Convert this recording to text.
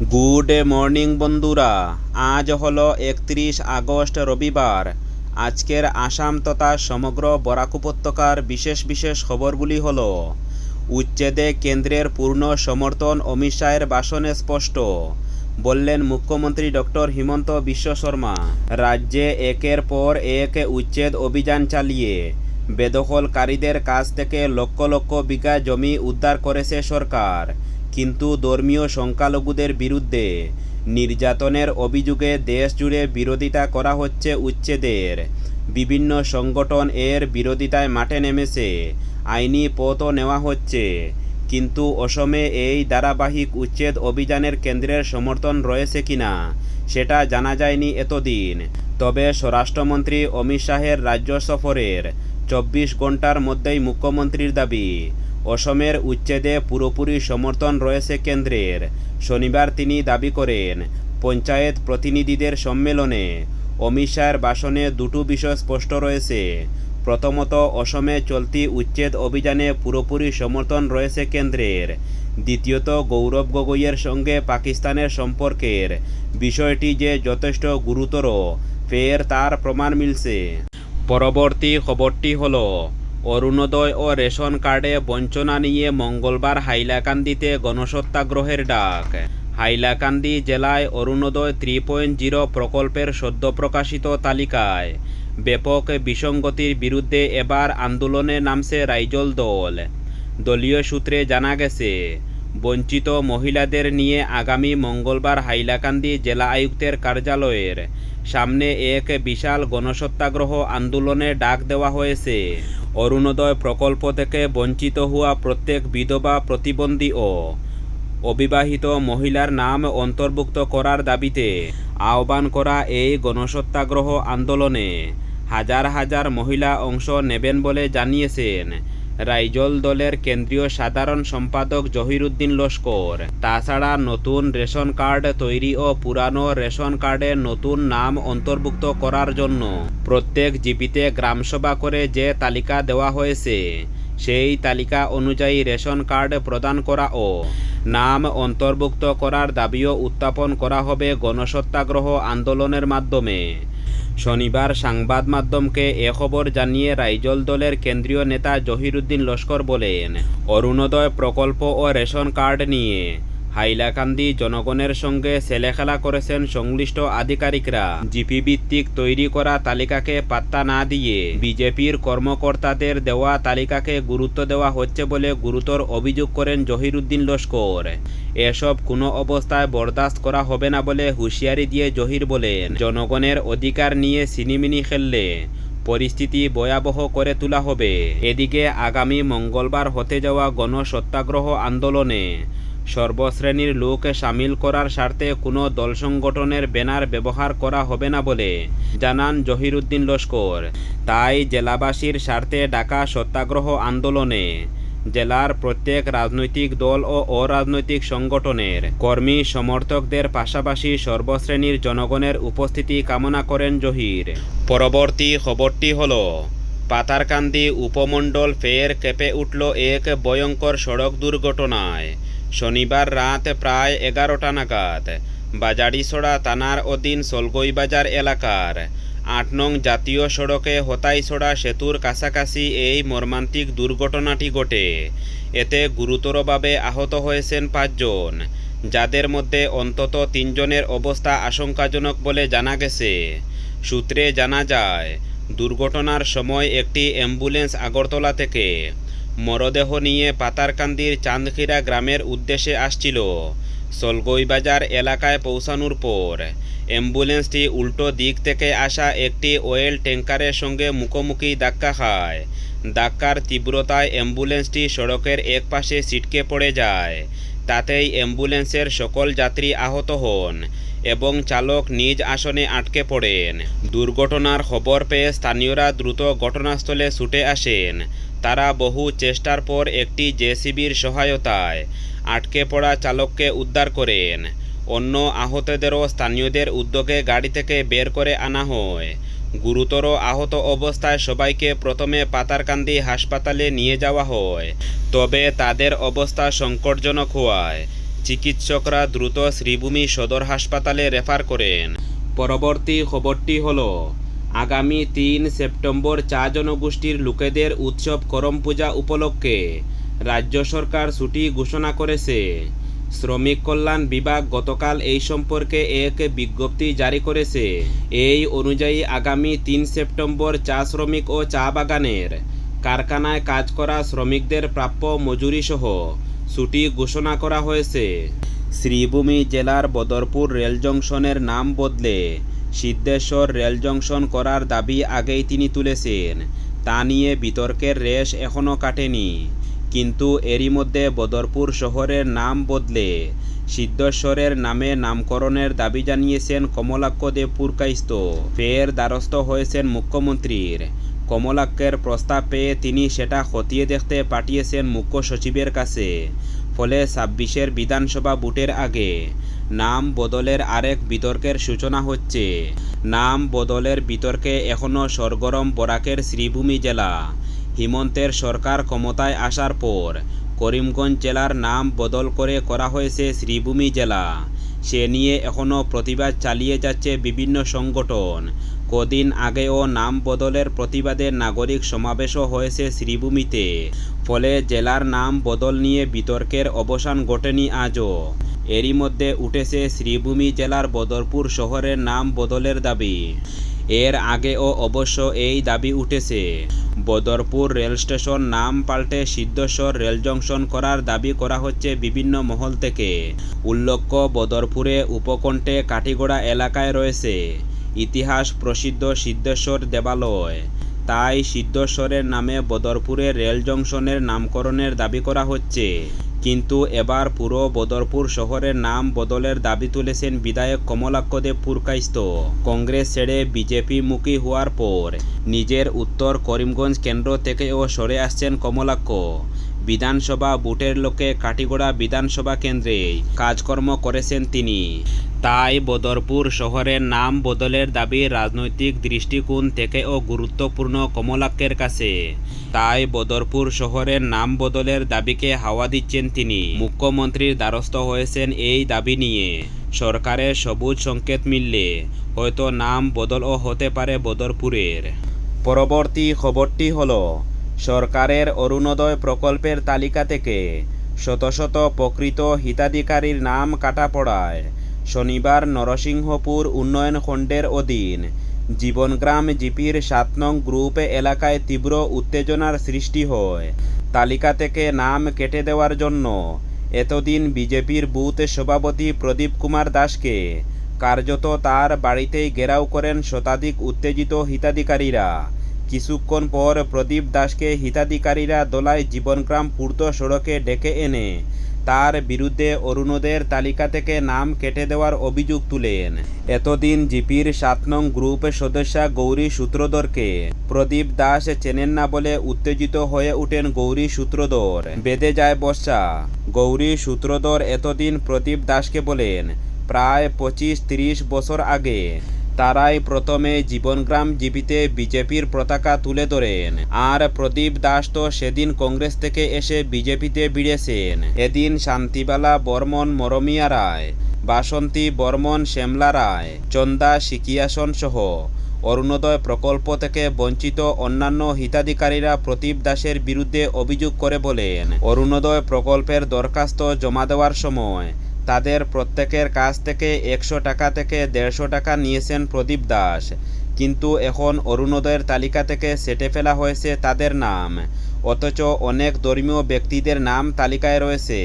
Good morning বন্ধুরা, আজ হলো 31 আগস্ট রবিবার। আজকের আসাম তথা সমগ্র বরাক উপত্যকার বিশেষ বিশেষ খবরগুলি হলো: উচ্ছেদে কেন্দ্রের পূর্ণ সমর্থন, অমিত শাহের ভাষণে স্পষ্ট, বললেন মুখ্যমন্ত্রী ডক্টর হিমন্ত বিশ্ব শর্মা। রাজ্যে একের পর এক উচ্ছেদ অভিযান চালিয়ে বেদখলকারীদের কাছ থেকে লক্ষ লক্ষ বিঘা জমি উদ্ধার করেছে সরকার, কিন্তু ধর্মীয় সংখ্যালঘুদের বিরুদ্ধে নির্যাতনের অভিযোগে দেশ জুড়ে বিরোধিতা করা হচ্ছে উচ্ছেদের। বিভিন্ন সংগঠন এর বিরোধিতায় মাঠে নেমেছে, আইনি পথও নেওয়া হচ্ছে, কিন্তু অসমে এই ধারাবাহিক উচ্ছেদ অভিযানের কেন্দ্রের সমর্থন রয়েছে কিনা সেটা জানা যায়নি এতদিন। তবে স্বরাষ্ট্রমন্ত্রী অমিত শাহের রাজ্য সফরের 24 ঘন্টার মধ্যেই মুখ্যমন্ত্রীর দাবি, অসমের উচ্ছেদে পুরোপুরি সমর্থন রয়েছে কেন্দ্রের। শনিবার তিনি দাবি করেন, পঞ্চায়েত প্রতিনিধিদের সম্মেলনে অমিত শাহের ভাষণে দুটো বিষয় স্পষ্ট রয়েছে। প্রথমত, অসমে চলতি উচ্ছেদ অভিযানে পুরোপুরি সমর্থন রয়েছে কেন্দ্রের। দ্বিতীয়ত, গৌরব গগৈয়ের সঙ্গে পাকিস্তানের সম্পর্কের বিষয়টি যে যথেষ্ট গুরুতর, ফের তার প্রমাণ মিলছে। পরবর্তী খবরটি হলো, অরুণোদয় ও রেশন কার্ডে বঞ্চনা নিয়ে মঙ্গলবার হাইলাকান্দিতে গণসত্যাগ্রহের ডাক। হাইলাকান্দি জেলায় অরুণোদয় 3.0 প্রকল্পের সদ্য প্রকাশিত তালিকায় ব্যাপক বিসঙ্গতির বিরুদ্ধে এবার আন্দোলনে নামছে রাইজল দল। দলীয় সূত্রে জানা গেছে, বঞ্চিত মহিলাদের নিয়ে আগামী মঙ্গলবার হাইলাকান্দি জেলা আয়ুক্তের কার্যালয়ের সামনে এক বিশাল গণসত্যাগ্রহ আন্দোলনে ডাক দেওয়া হয়েছে। অরুণোদয় প্রকল্প থেকে বঞ্চিত হওয়া প্রত্যেক বিধবা, প্রতিবন্ধী ও অবিবাহিত মহিলার নাম অন্তর্ভুক্ত করার দাবিতে আহ্বান করা এই গণসত্যাগ্রহ আন্দোলনে হাজার হাজার মহিলা অংশ নেবেন বলে জানিয়েছেন রাইজল দলের কেন্দ্রীয় সাধারণ সম্পাদক জহিরুদ্দিন লস্কর। তাছাড়া নতুন রেশন কার্ড তৈরি ও পুরানো রেশন কার্ডে নতুন নাম অন্তর্ভুক্ত করার জন্য প্রত্যেক জিপিতে গ্রামসভা করে যে তালিকা দেওয়া হয়েছে, সেই তালিকা অনুযায়ী রেশন কার্ড প্রদান করা ও নাম অন্তর্ভুক্ত করার দাবিও উত্থাপন করা হবে গণসত্যাগ্রহ আন্দোলনের মাধ্যমে। শনিবার সংবাদ মাধ্যমকে এ খবর জানিয়ে রাইজল দলের কেন্দ্রীয় নেতা জহিরুদ্দিন লস্কর বলেন, অরুণোদয় প্রকল্প ও রেশন কার্ড নিয়ে হাইলাকান্দি জনগণের সঙ্গে ছেলেখেলা করেছেন সংশ্লিষ্ট আধিকারিকরা। জিপি ভিত্তিক তৈরি করা তালিকাকে পাত্তা না দিয়ে বিজেপির কর্মকর্তাদের দেওয়া তালিকাকে গুরুত্ব দেওয়া হচ্ছে বলে গুরুতর অভিযোগ করেন জহিরুদ্দিন লস্কর। এসব কোনো অবস্থায় বরদাস্ত করা হবে না বলে হুঁশিয়ারি দিয়ে জহির বলেন, জনগণের অধিকার নিয়ে সিনিমিনি খেললে পরিস্থিতি ভয়াবহ করে তোলা হবে। এদিকে আগামী মঙ্গলবার হতে যাওয়া গণসত্যাগ্রহ আন্দোলনে সর্বশ্রেণীর লোক সামিল করার স্বার্থে কোনো দল সংগঠনের ব্যানার ব্যবহার করা হবে না বলে জানান জহিরুদ্দিন লস্কর। তাই জেলাবাসীর স্বার্থে ডাকা সত্যাগ্রহ আন্দোলনে জেলার প্রত্যেক রাজনৈতিক দল ও অরাজনৈতিক সংগঠনের কর্মী সমর্থকদের পাশাপাশি সর্বশ্রেণীর জনগণের উপস্থিতি কামনা করেন জহির। পরবর্তী খবরটি হলো, পাতারকান্দি উপমণ্ডল ফের কেঁপে উঠল এক ভয়ঙ্কর সড়ক দুর্ঘটনায়। শনিবার রাত প্রায় 11টা নাগাদ বাজারিছড়া থানার অধীন সলগইবাজার এলাকার 8 নং জাতীয় সড়কে হতাইছড়া সেতুর কাছাকাছি এই মর্মান্তিক দুর্ঘটনাটি ঘটে। এতে গুরুতরভাবে আহত হয়েছেন 5 জন, যাদের মধ্যে অন্তত 3 জনের অবস্থা আশঙ্কাজনক বলে জানা গেছে। সূত্রে জানা যায়, দুর্ঘটনার সময় একটি অ্যাম্বুলেন্স আগরতলা থেকে মরদেহ নিয়ে পাতারকান্দির চাঁদখিরা গ্রামের উদ্দেশ্যে আসছিল। সলগইবাজার এলাকায় পৌঁছানোর পর অ্যাম্বুলেন্সটি উল্টো দিক থেকে আসা একটি অয়েল ট্যাঙ্কারের সঙ্গে মুখোমুখি ধাক্কা খায়। ধাক্কার তীব্রতায় অ্যাম্বুলেন্সটি সড়কের এক পাশে ছিটকে পড়ে যায়। তাতেই অ্যাম্বুলেন্সের সকল যাত্রী আহত হন এবং চালক নিজ আসনে আটকে পড়েন। দুর্ঘটনার খবর পেয়ে স্থানীয়রা দ্রুত ঘটনাস্থলে ছুটে আসেন। তারা বহু চেষ্টার পর একটি জেসিবির সহায়তায় আটকে পড়া চালককে উদ্ধার করেন। অন্য আহতদেরও স্থানীয়দের উদ্যোগে গাড়ি থেকে বের করে আনা হয়। গুরুতর আহত অবস্থায় সবাইকে প্রথমে পাতারকান্দি হাসপাতালে নিয়ে যাওয়া হয়, তবে তাদের অবস্থা সংকটজনক হওয়ায় চিকিৎসকরা দ্রুত শ্রীভূমি সদর হাসপাতালে রেফার করেন। পরবর্তী খবরটি হলো, আগামী ৩ সেপ্টেম্বর চা জনগোষ্ঠীর লোকেদের উৎসব করম পূজা উপলক্ষে রাজ্য সরকার ছুটি ঘোষণা করেছে। শ্রমিক কল্যাণ বিভাগ গতকাল এই সম্পর্কে এক বিজ্ঞপ্তি জারি করেছে। এই অনুযায়ী আগামী ৩ সেপ্টেম্বর চা শ্রমিক ও চা বাগানের কারখানায় কাজ করা শ্রমিকদের প্রাপ্য মজুরিসহ ছুটি ঘোষণা করা হয়েছে। শ্রীভূমি জেলার বদরপুর রেল জংশনের নাম বদলে সিদ্ধেশ্বর রেল জংশন করার দাবি আগেই তিনি তুলেছেন। তা নিয়ে বিতর্কের রেশ এখনও কাটেনি। কিন্তু এরই মধ্যে বদরপুর শহরের নাম বদলে সিদ্ধেশ্বরের নামে নামকরণের দাবি জানিয়েছেন কমলাক্ষ দেব পুরকাইস্ত। ফের দ্বারস্থ হয়েছেন মুখ্যমন্ত্রীর। কমলাক্ষের প্রস্তাব পেয়ে তিনি সেটা খতিয়ে দেখতে পাঠিয়েছেন মুখ্য সচিবের কাছে। ফলে ২৬-এর বিধানসভা ভোটের আগে নাম বদলের আরেক বিতর্কের সূচনা হচ্ছে। নাম বদলের বিতর্কে এখনও সরগরম বরাকের শ্রীভূমি জেলা। হিমন্তের সরকার ক্ষমতায় আসার পর করিমগঞ্জ জেলার নাম বদল করে করা হয়েছে শ্রীভূমি জেলা। সে নিয়ে এখনও প্রতিবাদ চালিয়ে যাচ্ছে বিভিন্ন সংগঠন। কদিন আগেও নাম বদলের প্রতিবাদে নাগরিক সমাবেশও হয়েছে শ্রীভূমিতে। ফলে জেলার নাম বদল নিয়ে বিতর্কের অবসান ঘটেনি আজও। এরই মধ্যে উঠেছে শ্রীভূমি জেলার বদরপুর শহরের নাম বদলের দাবি। এর আগেও অবশ্য এই দাবি উঠেছে। বদরপুর রেল স্টেশন নাম পাল্টে সিদ্ধেশ্বর রেল জংশন করার দাবি করা হচ্ছে বিভিন্ন মহল থেকে। উল্লেখ্য, বদরপুরে উপকণ্ঠে কাঠিগড়া এলাকায় রয়েছে ইতিহাস প্রসিদ্ধ সিদ্ধেশ্বর দেবালয়। তাই সিদ্ধেশ্বরের নামে বদরপুরে রেল জংশনের নামকরণের দাবি করা হচ্ছে। কিন্তু এবার পুরো বদরপুর শহরের নাম বদলের দাবি তুলেছেন বিধায়ক কমলাক্ষ দেব পুরকাইস্ত। কংগ্রেস ছেড়ে বিজেপি মুখী হওয়ার পর নিজের উত্তর করিমগঞ্জ কেন্দ্র থেকেও সরে আসছেন কমলাক্ষ। বিধানসভা ভোটের লক্ষ্যে কাঠিগড়া বিধানসভা কেন্দ্রে কাজকর্ম করেছেন তিনি। তাই বদরপুর শহরের নাম বদলের দাবি রাজনৈতিক দৃষ্টিকোণ থেকেও গুরুত্বপূর্ণ কমলাক্ষের কাছে। তাই বদরপুর শহরের নাম বদলের দাবিকে হাওয়া দিচ্ছেন তিনি। মুখ্যমন্ত্রীর দ্বারস্থ হয়েছেন এই দাবি নিয়ে। সরকারের সবুজ সংকেত মিললে হয়তো নাম বদলও হতে পারে বদরপুরের। পরবর্তী খবরটি হলো, সরকারের অরুণোদয় প্রকল্পের তালিকা থেকে শত শত প্রকৃত হিতাধিকারীর নাম কাটা পড়ায় শনিবার নরসিংহপুর উন্নয়ন খণ্ডের অধীন জীবনগ্রাম জিপির ৭ নং গ্রুপ এলাকায় তীব্র উত্তেজনার সৃষ্টি হয়। তালিকা থেকে নাম কেটে দেওয়ার জন্য এতদিন বিজেপির বুথ সভাপতি প্রদীপ কুমার দাসকে কার্যত তার বাড়িতেই ঘেরাও করেন শতাধিক উত্তেজিত হিতাধিকারীরা। কিছুক্ষণ পর প্রদীপ দাসকে হিতাধিকারীরা দোলায় জীবনগ্রাম পূর্ত সড়কে ডেকে এনে তার বিরুদ্ধে অরুণোদয়ের তালিকা থেকে নাম কেটে দেওয়ার অভিযোগ তুলেন। এতদিন জিপির ৭ নং গ্রুপ সদস্যা গৌরী সূত্রধরকে প্রদীপ দাস চেনেন না বলে উত্তেজিত হয়ে ওঠেন গৌরী সূত্রধর। বেঁধে যায় বর্ষা। গৌরী সূত্রধর এতদিন প্রদীপ দাসকে বলেন, প্রায় ২৫-৩০ বছর আগে তারাই প্রথমে জীবনগ্রাম জিপিতে বিজেপির পতাকা তুলে ধরেন। আর প্রদীপ দাস তো সেদিন কংগ্রেস থেকে এসে বিজেপিতে ভিড়েছেন। এদিন শান্তিবালা বর্মন মরমিয়া রায়, বাসন্তী বর্মন শ্যামলা রায়, চন্দা সিকিয়াসন সহ অরুণোদয় প্রকল্প থেকে বঞ্চিত অন্যান্য হিতাধিকারীরা প্রদীপ দাসের বিরুদ্ধে অভিযোগ করে বলেন, অরুণোদয় প্রকল্পের দরখাস্ত জমা দেওয়ার সময় তাদের প্রত্যেকের কাছ থেকে ১০০ টাকা থেকে ১৫০ টাকা নিয়েছেন প্রদীপ দাস। কিন্তু এখন অরুণোদয়ের তালিকা থেকে সেটে ফেলা হয়েছে তাদের নাম, অথচ অনেক ধর্মীয় ব্যক্তিদের নাম তালিকায় রয়েছে।